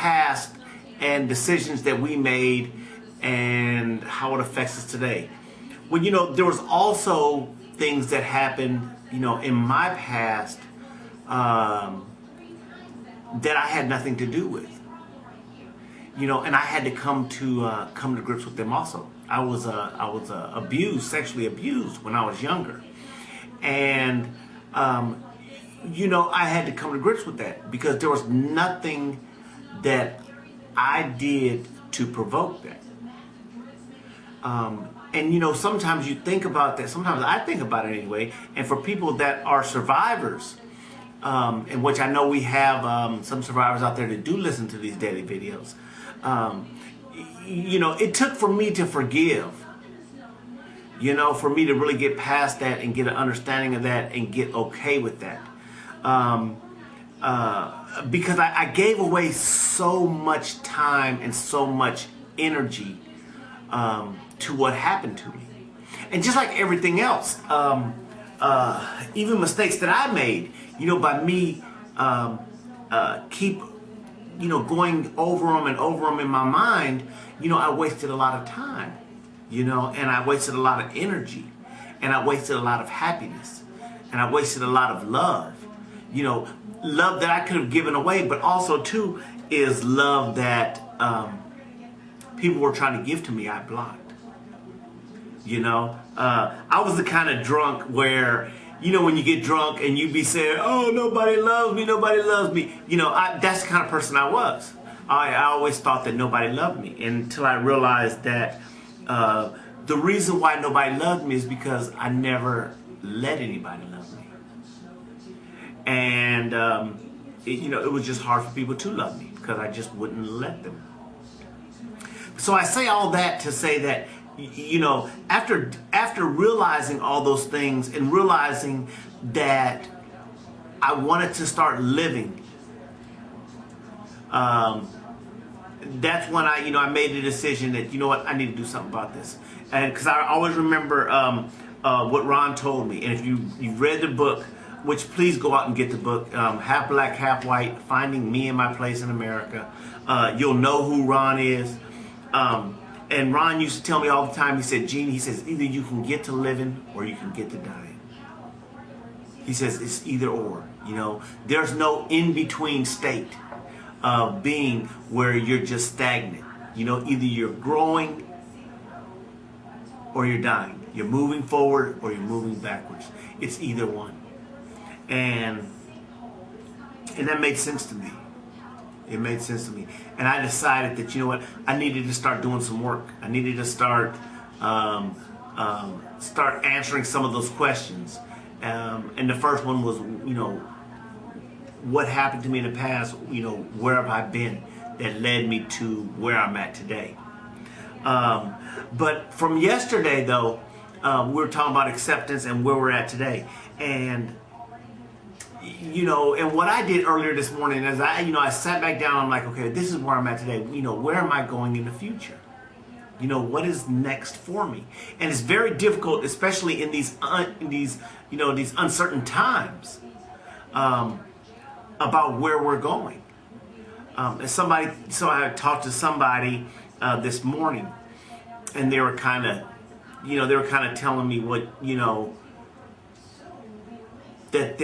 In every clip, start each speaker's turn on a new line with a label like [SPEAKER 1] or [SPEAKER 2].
[SPEAKER 1] past and decisions that we made and how it affects us today. Well, there was also things that happened, in my past that I had nothing to do with. And I had to come to grips with them also. I was abused, sexually abused when I was younger, and I had to come to grips with that because there was nothing that I did to provoke that. And sometimes you think about that. Sometimes I think about it anyway. And for people that are survivors, in which I know we have some survivors out there that do listen to these daily videos. It took for me to forgive, for me to really get past that and get an understanding of that and get okay with that. Because I gave away so much time and so much energy to what happened to me. And just like everything else, even mistakes that I made, by me keep going over them and over them in my mind, I wasted a lot of time, and I wasted a lot of energy, and I wasted a lot of happiness, and I wasted a lot of love, love that I could have given away, but also too is love that people were trying to give to me, I blocked. I was the kind of drunk where, when you get drunk and you be saying, oh, nobody loves me, that's the kind of person I was. I always thought that nobody loved me until I realized that the reason why nobody loved me is because I never let anybody love me. And, it was just hard for people to love me because I just wouldn't let them. So I say all that to say that, after realizing all those things and realizing that I wanted to start living, that's when I made the decision that, I need to do something about this. And because I always remember what Ron told me. And if you've read the book, which please go out and get the book, Half Black, Half White, Finding Me and My Place in America. You'll know who Ron is. And Ron used to tell me all the time, he said, Gene, either you can get to living or you can get to dying. He says it's either or, There's no in-between state of being where you're just stagnant. Either you're growing or you're dying. You're moving forward or you're moving backwards. It's either one. And that made sense to me. It made sense to me. And I decided that, I needed to start doing some work. I needed to start answering some of those questions. And the first one was, what happened to me in the past? Where have I been that led me to where I'm at today? But from yesterday, though, we were talking about acceptance and where we're at today. And and what I did earlier this morning is I sat back down. I'm like, okay, this is where I'm at today. Where am I going in the future? What is next for me? And it's very difficult, especially in these uncertain times, about where we're going. So I talked to somebody this morning, and they were kind of telling me what that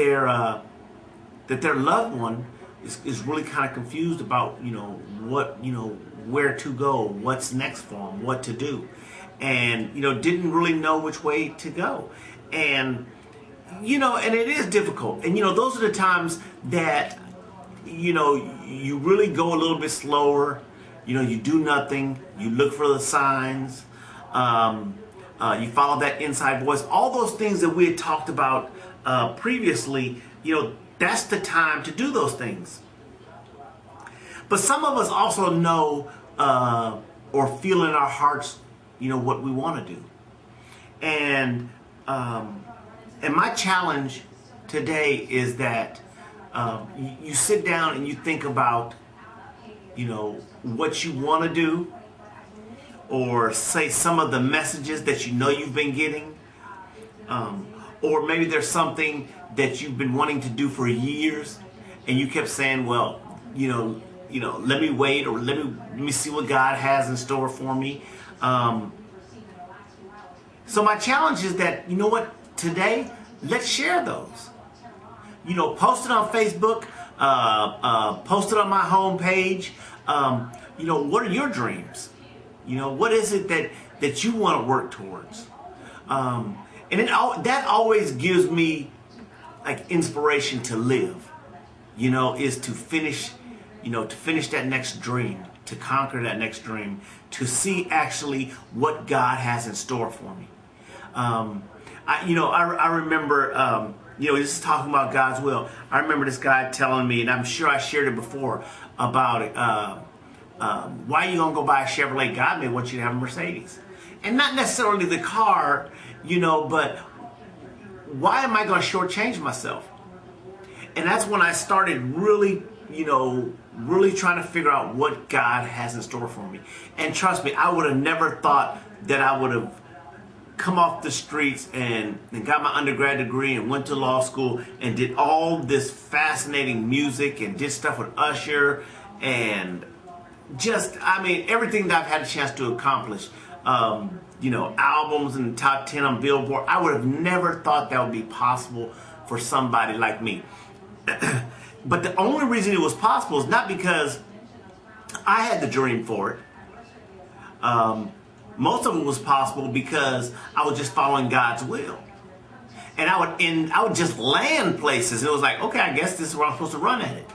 [SPEAKER 1] their loved one is really kind of confused about what where to go, what's next for them, what to do, and didn't really know which way to go, and and it is difficult, and those are the times that you really go a little bit slower, you do nothing, you look for the signs, you follow that inside voice, all those things that we had talked about previously. That's the time to do those things. But some of us also know or feel in our hearts, what we want to do. And my challenge today is that you sit down and you think about, what you want to do, or say some of the messages that you've been getting, or maybe there's something that you've been wanting to do for years, and you kept saying, well, let me wait, or let me see what God has in store for me. So my challenge is that, today, let's share those. Post it on Facebook, post it on my homepage. What are your dreams? What is it that you want to work towards? And that always gives me like inspiration to live, is to finish that next dream, to conquer that next dream, to see actually what God has in store for me. I remember, this is talking about God's will. I remember this guy telling me, and I'm sure I shared it before, about it. Why are you going to go buy a Chevrolet? God may want you to have a Mercedes. And not necessarily the car, but why am I going to shortchange myself? And that's when I started really trying to figure out what God has in store for me. And trust me, I would have never thought that I would have come off the streets and got my undergrad degree and went to law school and did all this fascinating music and did stuff with Usher and everything that I've had a chance to accomplish. Albums in the top 10 on Billboard. I would have never thought that would be possible for somebody like me. But the only reason it was possible is not because I had the dream for it. Most of it was possible because I was just following God's will. And I would just land places. It was like, okay, I guess this is where I'm supposed to run at it.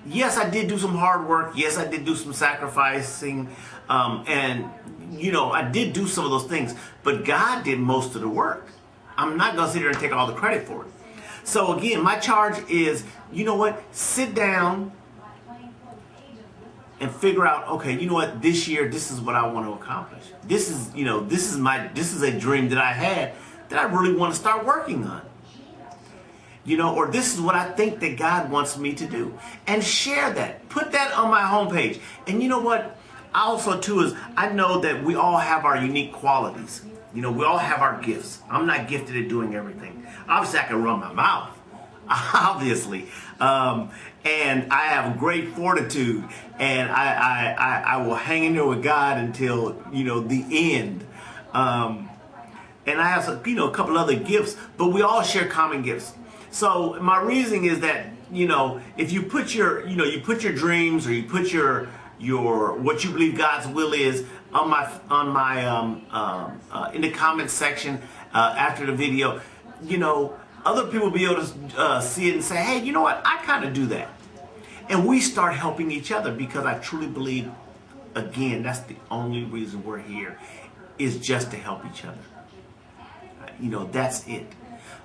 [SPEAKER 1] Yes, I did do some hard work. Yes, I did do some sacrificing. And I did do some of those things. But God did most of the work. I'm not going to sit here and take all the credit for it. So again, my charge is, sit down and figure out, okay, this year, this is what I want to accomplish. This is a dream that I had that I really want to start working on. Or this is what I think that God wants me to do. And share that. Put that on my homepage. And you know what? Also, too, is I know that we all have our unique qualities. We all have our gifts. I'm not gifted at doing everything. Obviously, I can run my mouth. Obviously. And I have great fortitude. And I will hang in there with God until, the end. And I have, a couple other gifts. But we all share common gifts. So my reasoning is that, if you put your dreams, or you put your what you believe God's will is on my in the comment section after the video, other people will be able to see it and say, hey, you know what? I kind of do that. And we start helping each other, because I truly believe, again, that's the only reason we're here, is just to help each other. That's it.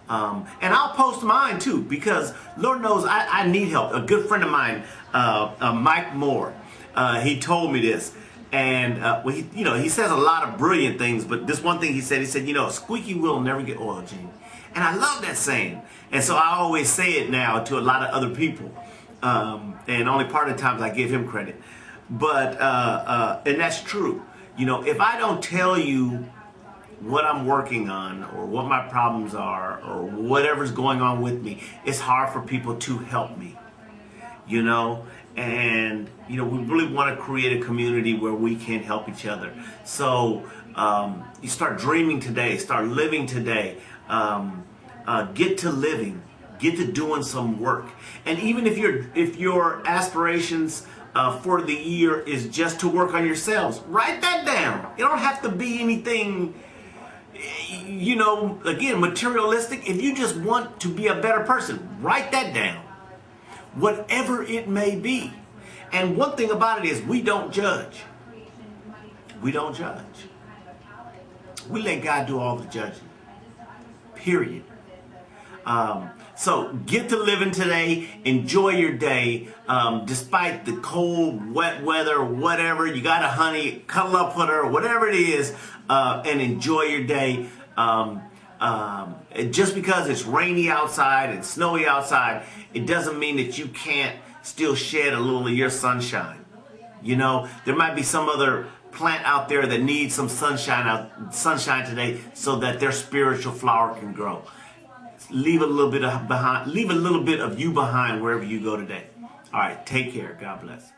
[SPEAKER 1] And I'll post mine too, because Lord knows I need help. A good friend of mine, Mike Moore, he told me this. And he says a lot of brilliant things, but this one thing he said, a squeaky wheel will never get oiled, Gene. And I love that saying. And so I always say it now to a lot of other people. And only part of the times I give him credit. But, and that's true. If I don't tell you what I'm working on, or what my problems are, or whatever's going on with me, it's hard for people to help me. And we really want to create a community where we can help each other. So you start dreaming today, start living today, get to living, get to doing some work. And even if your aspirations for the year is just to work on yourselves, write that down. It don't have to be anything, again, materialistic. If you just want to be a better person, write that down. Whatever it may be. And one thing about it is, we don't judge. We don't judge. We let God do all the judging. Period. So get to living today. Enjoy your day. Despite the cold, wet weather, whatever, you got a honey, cuddle up with her, whatever it is, and enjoy your day. Just because it's rainy outside and snowy outside, it doesn't mean that you can't still shed a little of your sunshine. There might be some other plant out there that needs some sunshine today, so that their spiritual flower can grow. Leave a little bit of you behind wherever you go today. All right, take care. God bless.